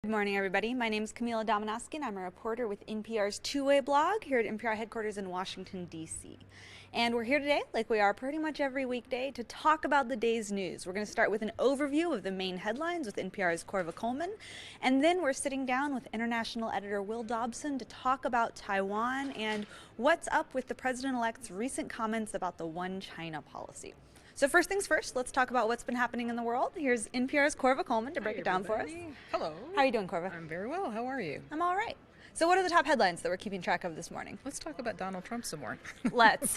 Good morning, everybody. My name is Camila Dominowski, and I'm a reporter with NPR's Two-Way blog here at NPR headquarters in Washington, D.C. And we're here today, like we are pretty much every weekday, to talk about the day's news. We're going to start with an overview of the main headlines with NPR's Corva Coleman, and then we're sitting down with international editor Will Dobson to talk about Taiwan and what's up with the president-elect's recent comments about the One China policy. So first things first, let's talk about what's been happening in the world. Here's NPR's Corva Coleman to break it down for us. Hello. How are you doing, Corva? I'm very well. How are you? I'm all right. So what are the top headlines that we're keeping track of this morning? Let's talk about Donald Trump some more. Let's.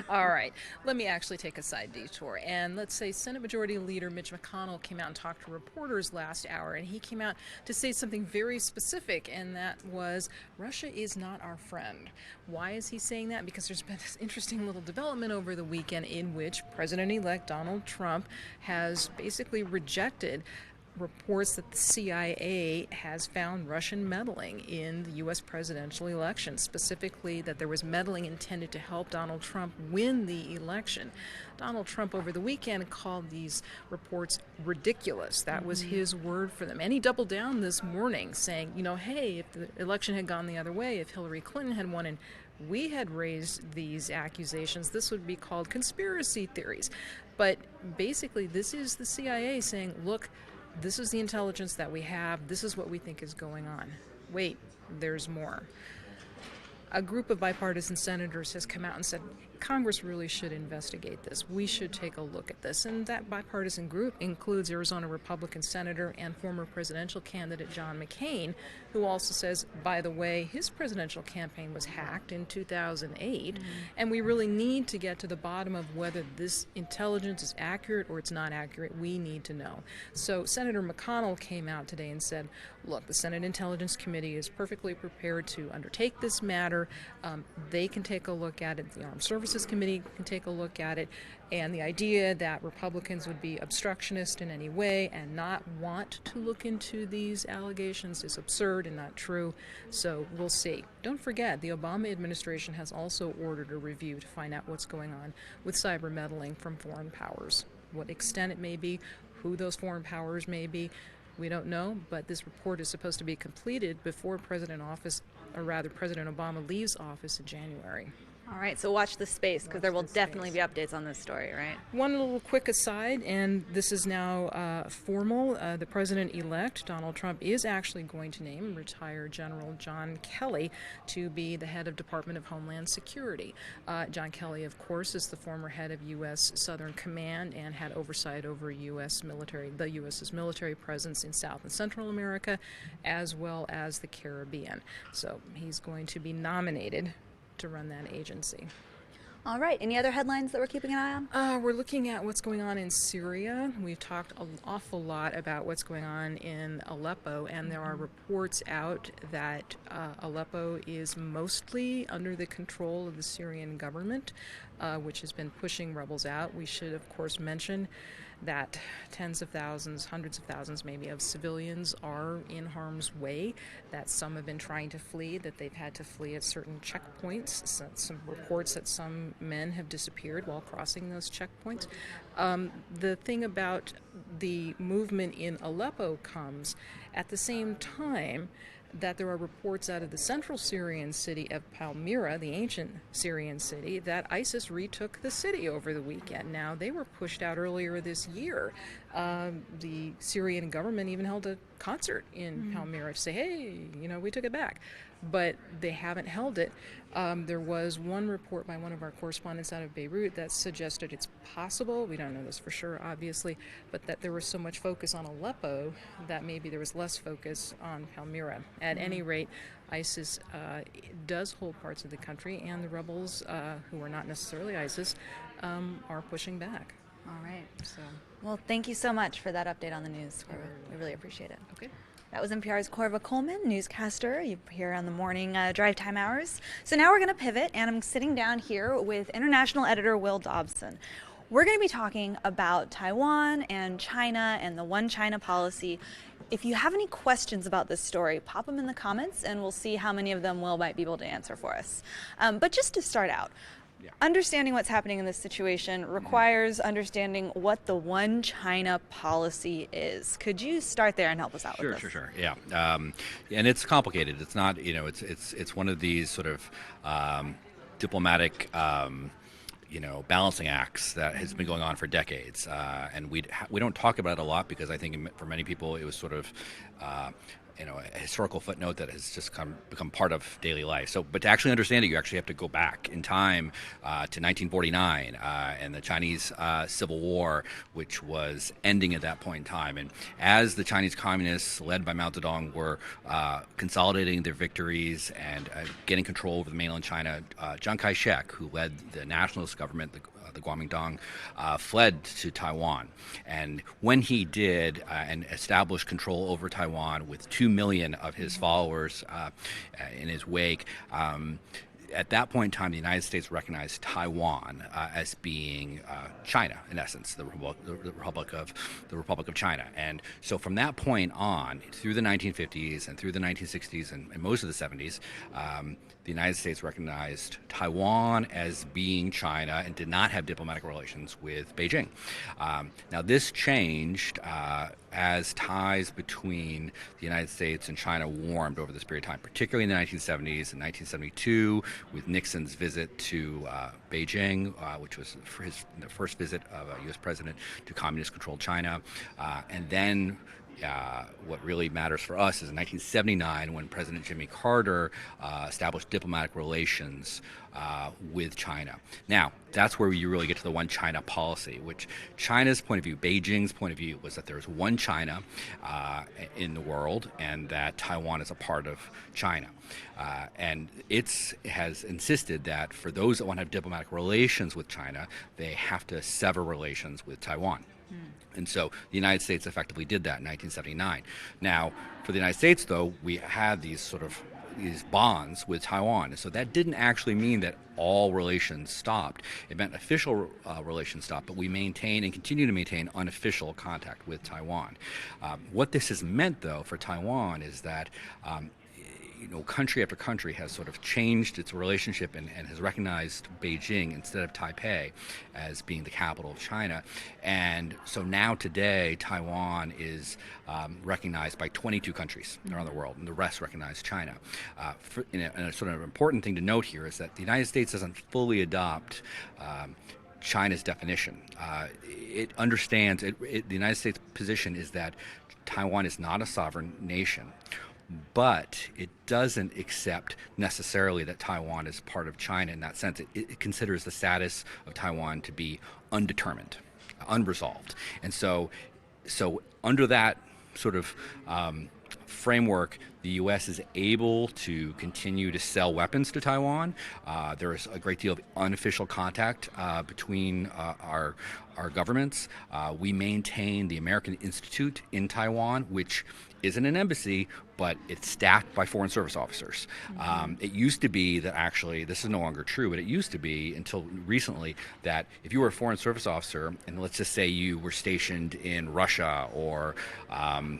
All right. Let me actually take a side detour. And let's say Senate Majority Leader Mitch McConnell came out and talked to reporters last hour, and he came out to say something very specific, and that was Russia is not our friend. Why is he saying that? Because there's been this interesting little development over the weekend in which President-elect Donald Trump has basically rejected reports that the CIA has found Russian meddling in the U.S. presidential election, specifically that there was meddling intended to help Donald Trump win the election. Donald Trump over the weekend called these reports ridiculous. That was his word for them. And he doubled down this morning saying, hey, if the election had gone the other way, if Hillary Clinton had won and we had raised these accusations, this would be called conspiracy theories. But basically, this is the CIA saying, look, this is the intelligence that we have. This is what we think is going on. Wait, there's more. A group of bipartisan senators has come out and said, Congress really should investigate this. We should take a look at this. And that bipartisan group includes Arizona Republican Senator and former presidential candidate John McCain, who also says, by the way, his presidential campaign was hacked in 2008, and we really need to get to the bottom of whether this intelligence is accurate or it's not accurate. We need to know. So Senator McConnell came out today and said, look, the Senate Intelligence Committee is perfectly prepared to undertake this matter. They can take a look at it. The Armed Services Committee can take a look at it. And the idea that Republicans would be obstructionist in any way and not want to look into these allegations is absurd and not true. So we'll see. Don't forget, the Obama administration has also ordered a review to find out what's going on with cyber meddling from foreign powers. What extent it may be, who those foreign powers may be, we don't know, but this report is supposed to be completed before President Obama leaves office in January. All right, so watch this space, because there will definitely be updates on this story, right? One little quick aside, and this is now formal. The president-elect, Donald Trump, is actually going to name retired General John Kelly to be the head of Department of Homeland Security. John Kelly, of course, is the former head of U.S. Southern Command and had oversight over the U.S.'s military presence in South and Central America, as well as the Caribbean. So he's going to be nominated to run that agency. All right. Any other headlines that we're keeping an eye on? We're looking at what's going on in Syria. We've talked an awful lot about what's going on in Aleppo, and there are reports out that Aleppo is mostly under the control of the Syrian government, which has been pushing rebels out. We should, of course, mention that tens of thousands, hundreds of thousands maybe of civilians are in harm's way, that some have been trying to flee, that they've had to flee at certain checkpoints. Some reports that some men have disappeared while crossing those checkpoints. The thing about the movement in Aleppo comes at the same time that there are reports out of the central Syrian city of Palmyra, the ancient Syrian city, that ISIS retook the city over the weekend. Now, they were pushed out earlier this year. The Syrian government even held a concert in Palmyra to say, hey, we took it back. But they haven't held it. There was one report by one of our correspondents out of Beirut that suggested it's possible, we don't know this for sure, obviously, but that there was so much focus on Aleppo that maybe there was less focus on Palmyra. At any rate, ISIS does hold parts of the country, and the rebels, who are not necessarily ISIS, are pushing back. All right. Well, thank you so much for that update on the news. We really appreciate it. Okay. That was NPR's Corva Coleman, newscaster. You hear on the morning drive time hours. So now we're going to pivot, and I'm sitting down here with international editor Will Dobson. We're going to be talking about Taiwan and China and the One China policy. If you have any questions about this story, pop them in the comments, and we'll see how many of them Will might be able to answer for us. But just to start out, Understanding what's happening in this situation requires understanding what the one China policy is. Could you start there and help us out with this? Sure. Yeah, and it's complicated. It's not, it's one of these sort of diplomatic, balancing acts that has been going on for decades, and we don't talk about it a lot because I think for many people it was sort of. A historical footnote that has just become part of daily life. So, but to actually understand it, you actually have to go back in time to 1949 and the Chinese Civil War, which was ending at that point in time. And as the Chinese communists, led by Mao Zedong, were consolidating their victories and getting control over the mainland China, Chiang Kai-shek, who led the nationalist government, the Kuomintang, fled to Taiwan. And when he did and established control over Taiwan with 2 million of his followers in his wake, at that point in time, the United States recognized Taiwan as being China, in essence, the Republic of China. And so from that point on, through the 1950s and through the 1960s and most of the 70s, the United States recognized Taiwan as being China and did not have diplomatic relations with Beijing. Now, this changed as ties between the United States and China warmed over this period of time, particularly in the 1970s and 1972 with Nixon's visit to Beijing, which was for the first visit of a U.S. president to communist-controlled China, and then what really matters for us is in 1979 when President Jimmy Carter established diplomatic relations with China. Now, that's where you really get to the one China policy, which China's point of view, Beijing's point of view, was that there's one China in the world and that Taiwan is a part of China. And it has insisted that for those that want to have diplomatic relations with China, they have to sever relations with Taiwan. And so the United States effectively did that in 1979. Now, for the United States, though, we had these bonds with Taiwan. And so that didn't actually mean that all relations stopped. It meant official relations stopped, but we maintain and continue to maintain unofficial contact with Taiwan. What this has meant, though, for Taiwan is that country after country has sort of changed its relationship and has recognized Beijing instead of Taipei as being the capital of China. And so now today, Taiwan is recognized by 22 countries around the world, and the rest recognize China. And a sort of important thing to note here is that the United States doesn't fully adopt China's definition. It understands, the United States' position is that Taiwan is not a sovereign nation, but it doesn't accept necessarily that Taiwan is part of China in that sense. It considers the status of Taiwan to be undetermined, unresolved. And so under that sort of framework, the U.S. is able to continue to sell weapons to Taiwan. There is a great deal of unofficial contact between our governments. We maintain the American Institute in Taiwan, which isn't an embassy, but it's staffed by Foreign Service officers. It used to be that actually, this is no longer true, but it used to be until recently that if you were a Foreign Service officer, and let's just say you were stationed in Russia or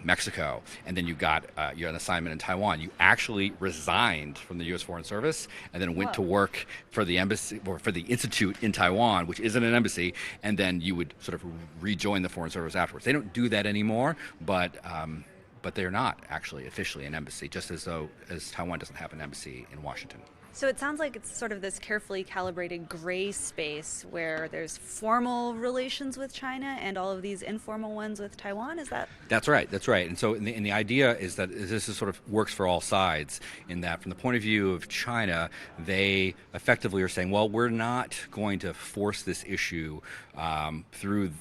Mexico, and then you got you had an assignment in Taiwan, you actually resigned from the U.S. Foreign Service and then went to work for the embassy or for the institute in Taiwan, which isn't an embassy, and then you would sort of rejoin the Foreign Service afterwards. They don't do that anymore, but they're not actually officially an embassy, just as Taiwan doesn't have an embassy in Washington. So it sounds like it's sort of this carefully calibrated gray space where there's formal relations with China and all of these informal ones with Taiwan. Is that? That's right. And so and the idea is that this is sort of works for all sides in that from the point of view of China, they effectively are saying, well, we're not going to force this issue through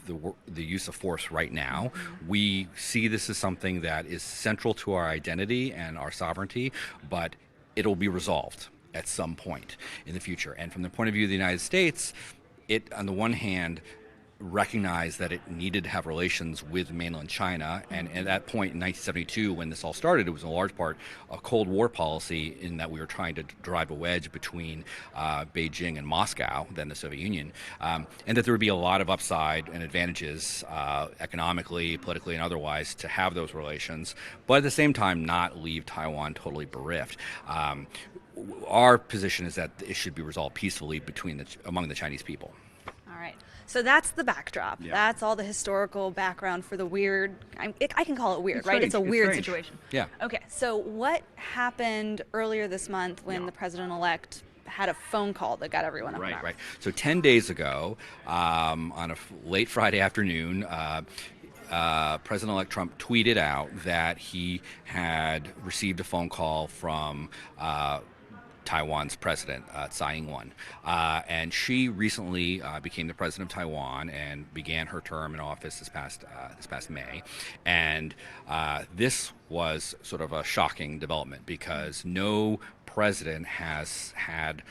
the use of force right now. We see this as something that is central to our identity and our sovereignty, but it'll be resolved at some point in the future. And from the point of view of the United States, it, on the one hand, recognized that it needed to have relations with mainland China. And at that point in 1972, when this all started, it was in large part a Cold War policy in that we were trying to drive a wedge between Beijing and Moscow, then the Soviet Union, and that there would be a lot of upside and advantages economically, politically, and otherwise to have those relations, but at the same time not leave Taiwan totally bereft. our position is that it should be resolved peacefully among the Chinese people. All right. So that's the backdrop. Yeah. That's all the historical background for the weird. I can call it weird, It's right? It's a strange. It's weird strange. situation. Yeah. Okay. So what happened earlier this month when Yeah. the president-elect had a phone call that got everyone up in arms? Right. So 10 days ago, on a late Friday afternoon, President-elect Trump tweeted out that he had received a phone call from Taiwan's president, Tsai Ing-wen. And she recently became the president of Taiwan and began her term in office this past May. And this was sort of a shocking development because no president has had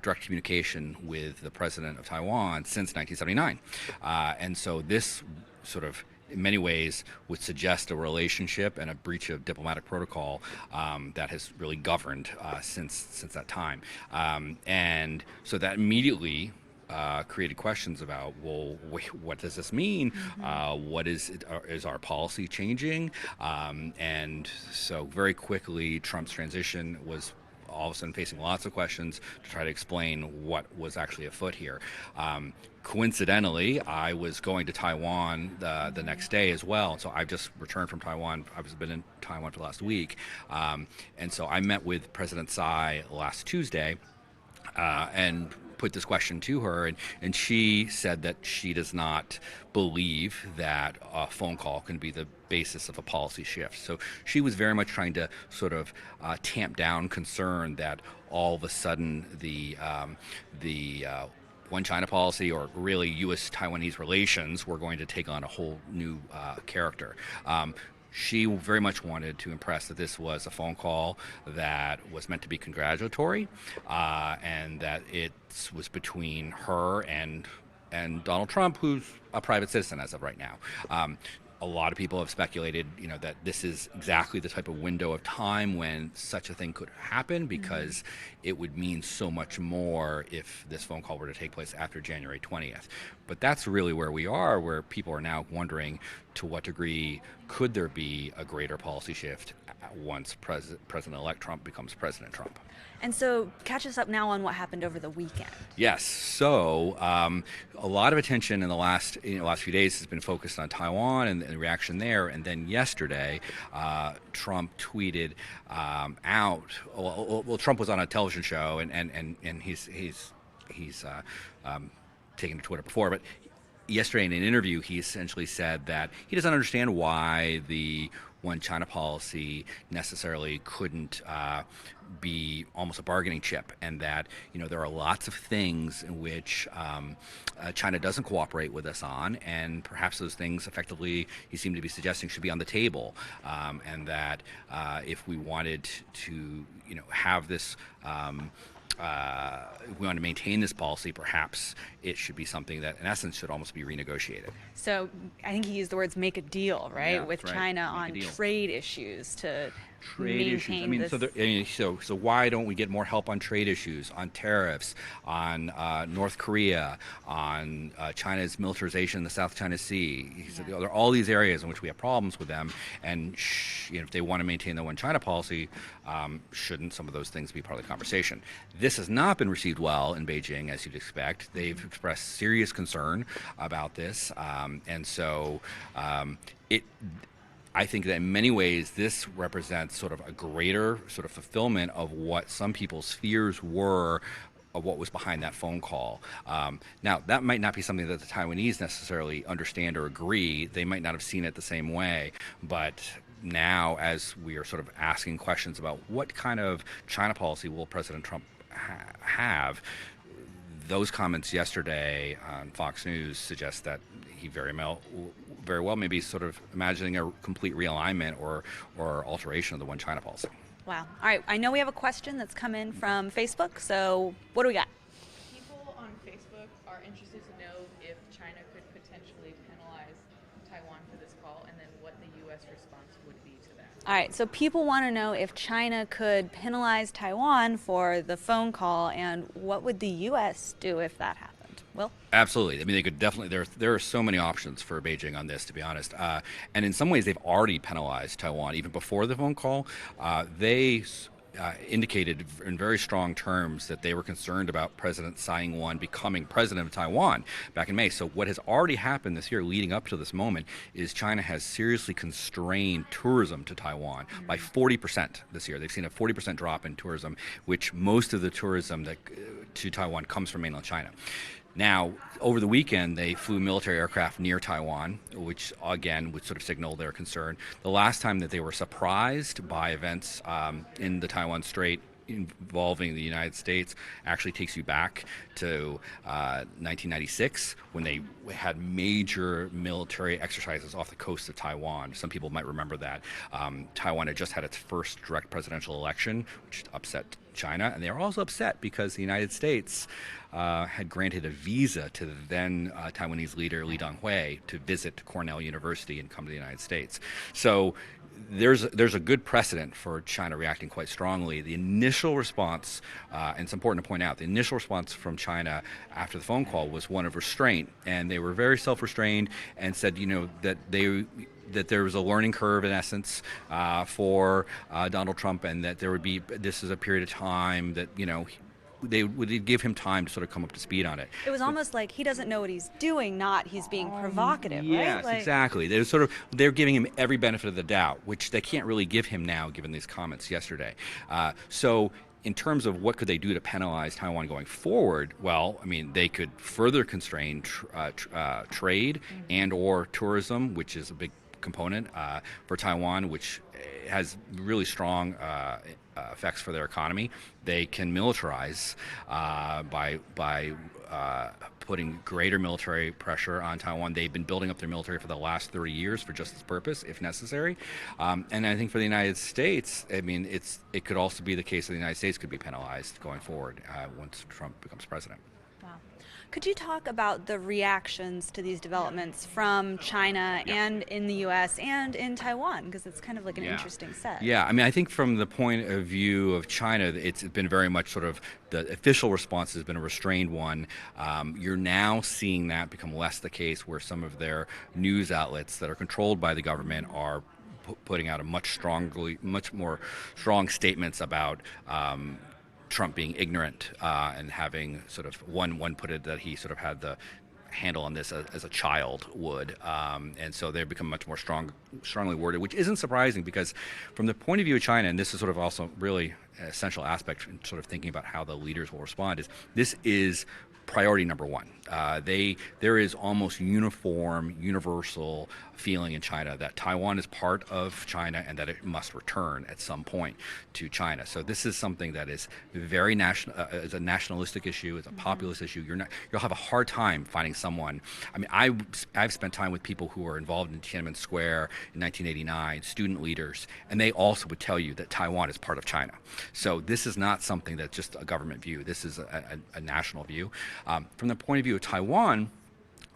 direct communication with the president of Taiwan since 1979. And so this sort of in many ways would suggest a relationship and a breach of diplomatic protocol that has really governed since that time. And so that immediately created questions about, well, what does this mean? What is our policy changing? And so very quickly, Trump's transition was all of a sudden facing lots of questions to try to explain what was actually afoot here. Coincidentally, I was going to Taiwan the next day as well. So I've just returned from Taiwan. I've been in Taiwan for the last week. And so I met with President Tsai last Tuesday and put this question to her, and she said that she does not believe that a phone call can be the basis of a policy shift. So she was very much trying to sort of tamp down concern that all of a sudden the one China policy, or really U.S.-Taiwanese relations, were going to take on a whole new character. She very much wanted to impress that this was a phone call that was meant to be congratulatory, and that it was between her and Donald Trump, who's a private citizen as of right now. A lot of people have speculated, that this is exactly the type of window of time when such a thing could happen, because it would mean so much more if this phone call were to take place after January 20th. But that's really where we are, where people are now wondering to what degree could there be a greater policy shift once President-elect Trump becomes President Trump. And so catch us up now on what happened over the weekend. Yes. So a lot of attention in the last few days has been focused on Taiwan and the reaction there. And then yesterday, Trump tweeted out. Well, Trump was on a television show, and he's taken to Twitter before, but yesterday in an interview, he essentially said that he doesn't understand why the one China policy necessarily couldn't be almost a bargaining chip, and that there are lots of things in which China doesn't cooperate with us on, and perhaps those things effectively he seemed to be suggesting should be on the table, and that if we wanted to have this if we want to maintain this policy, perhaps it should be something that, in essence, should almost be renegotiated. So I think he used the words "make a deal," right, Yeah, with right. China Make a on deal. trade issues to Trade issues. I maintain mean, this. so why don't we get more help on trade issues, on tariffs, on North Korea, on China's militarization in the South China Sea? He said, there are all these areas in which we have problems with them, and if they want to maintain the one China policy, shouldn't some of those things be part of the conversation? This has not been received well in Beijing, as you'd expect. They've expressed serious concern about this, and so I think that in many ways this represents sort of a greater sort of fulfillment of what some people's fears were of what was behind that phone call. Now, that might not be something that the Taiwanese necessarily understand or agree. They might not have seen it the same way, but now as we are sort of asking questions about what kind of China policy will President Trump have, those comments yesterday on Fox News suggest that he very well may be sort of imagining a complete realignment or alteration of the one China policy. Wow. All right. I know we have a question that's come in from Facebook. So what do we got? People on Facebook are interested to know if China could potentially penalize Taiwan for this call, and then what the U.S. response would be to that. All right. So people want to know if China could penalize Taiwan for the phone call, and what would the U.S. do if that happened? Will? Absolutely. I mean, they could definitely. There are so many options for Beijing on this, to be honest. And in some ways, they've already penalized Taiwan even before the phone call. They indicated in very strong terms that they were concerned about President Tsai Ing-wen becoming president of Taiwan back in May. So what has already happened this year leading up to this moment is China has seriously constrained tourism to Taiwan by 40% this year. They've seen a 40% drop in tourism, which most of the tourism that to Taiwan comes from mainland China. Now, over the weekend, they flew military aircraft near Taiwan, which again would sort of signal their concern. The last time that they were surprised by events in the Taiwan Strait involving the United States actually takes you back to 1996 when they had major military exercises off the coast of Taiwan. Some people might remember that. Taiwan had just had its first direct presidential election, which upset China, and they were also upset because the United States had granted a visa to the then Taiwanese leader Lee Teng-hui to visit Cornell University and come to the United States. So there's a good precedent for China reacting quite strongly. The initial response, and it's important to point out, the initial response from China after the phone call was one of restraint, and they were very self-restrained and said, that there was a learning curve in essence for Donald Trump, and that this is a period of time that they would give him time to sort of come up to speed on it. It was almost like he doesn't know what he's doing, not he's being provocative, yes, right? Yes, exactly. They're giving him every benefit of the doubt, which they can't really give him now, given these comments yesterday. So in terms of what could they do to penalize Taiwan going forward, well, I mean, they could further constrain trade and or tourism, which is a big component for Taiwan, which has really strong effects for their economy. They can militarize by putting greater military pressure on Taiwan. They've been building up their military for the last 30 years for just this purpose, if necessary. And I think for the United States, I mean, it could also be the case that the United States could be penalized going forward once Trump becomes president. Could you talk about the reactions to these developments from China and in the U.S. and in Taiwan? Because it's kind of like an interesting set. Yeah, I mean, I think from the point of view of China, it's been very much sort of the official response has been a restrained one. You're now seeing that become less the case, where some of their news outlets that are controlled by the government are putting out much more strong statements about Trump being ignorant and having sort of one put it that he sort of had the handle on this as a child would, and so they've become much more strongly worded, which isn't surprising because from the point of view of China, and this is sort of also really an essential aspect in sort of thinking about how the leaders will respond, is this is priority number one. There is almost universal feeling in China that Taiwan is part of China and that it must return at some point to China. So this is something that is very national, is a nationalistic issue, it's a populist issue. You'll have a hard time finding someone. I mean, I've spent time with people who were involved in Tiananmen Square in 1989, student leaders, and they also would tell you that Taiwan is part of China. So this is not something that's just a government view. This is a national view. From the point of view of Taiwan,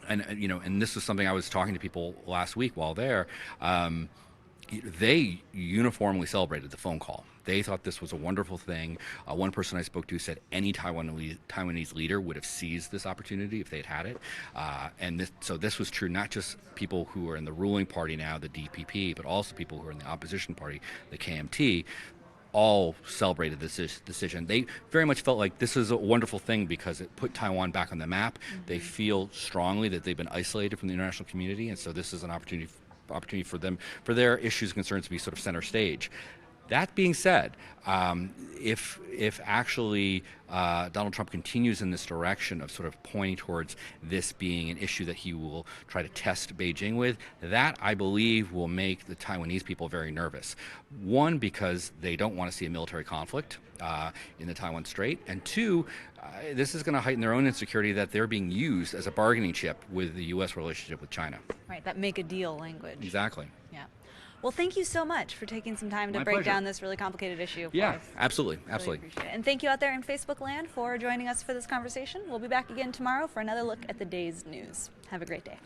and this is something I was talking to people last week while there, they uniformly celebrated the phone call. They thought this was a wonderful thing. One person I spoke to said any Taiwanese leader would have seized this opportunity if they'd had it. So this was true not just people who are in the ruling party now, the DPP, but also people who are in the opposition party, the KMT. All celebrated this decision. They very much felt like this is a wonderful thing because it put Taiwan back on the map. They feel strongly that they've been isolated from the international community, and so this is an opportunity for them, for their issues and concerns to be sort of center stage. That being said, if actually Donald Trump continues in this direction of sort of pointing towards this being an issue that he will try to test Beijing with, that I believe will make the Taiwanese people very nervous. One, because they don't want to see a military conflict in the Taiwan Strait, and two, this is going to heighten their own insecurity that they're being used as a bargaining chip with the U.S. relationship with China. Right, that make a deal language. Exactly. Yeah. Well, thank you so much for taking some time to My break pleasure. down this really complicated issue for Yeah, us. absolutely. Really appreciate it. And thank you out there in Facebook land for joining us for this conversation. We'll be back again tomorrow for another look at the day's news. Have a great day.